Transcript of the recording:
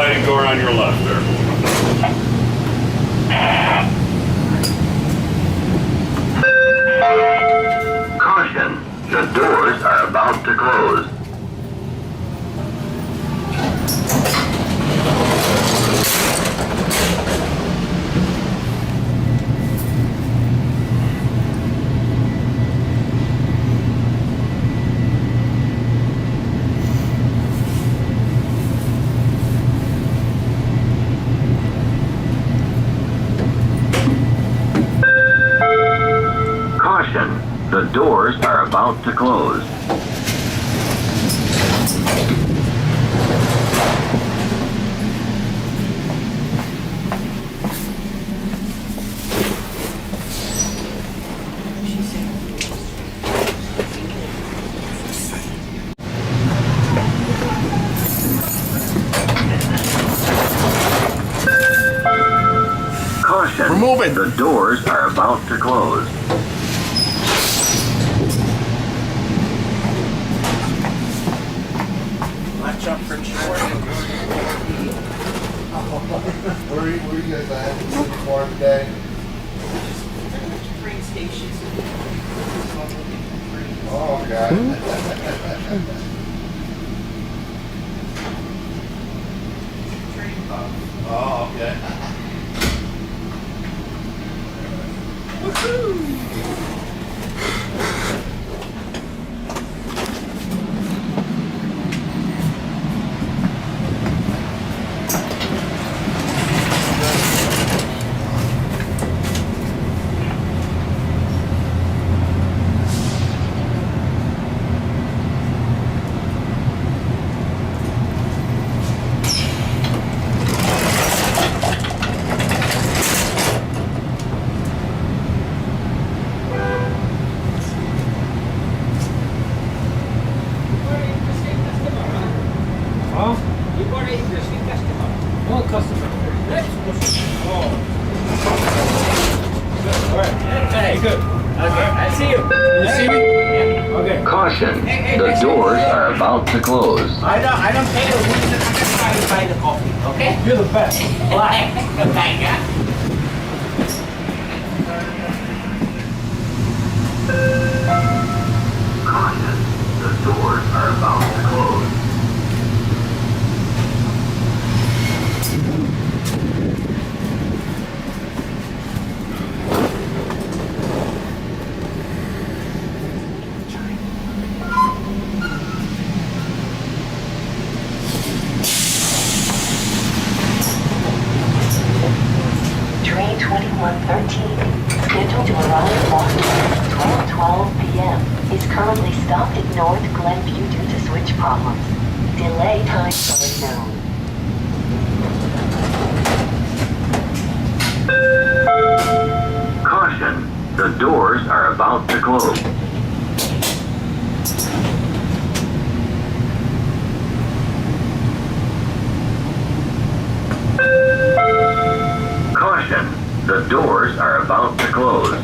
sliding door on your left there. Caution, the doors are about to close. Caution, the doors are about to close. Caution, Remove it. the doors are about to close. Watch out for sure. Where are you guys at? City Farm today? Train stations. Oh, okay. Oh, okay. Caution, the doors are about to close. I don't pay the reason I'm just trying to buy the coffee, okay? You're the best. Why? Thank you. Caution, the doors are about to close. Train 2113, scheduled to arrive at Boston 12:12 p.m., is currently stopped at North Glenview due to switch problems. Delay times are unknown. Caution, the doors are about to close. Caution, the doors are about to close.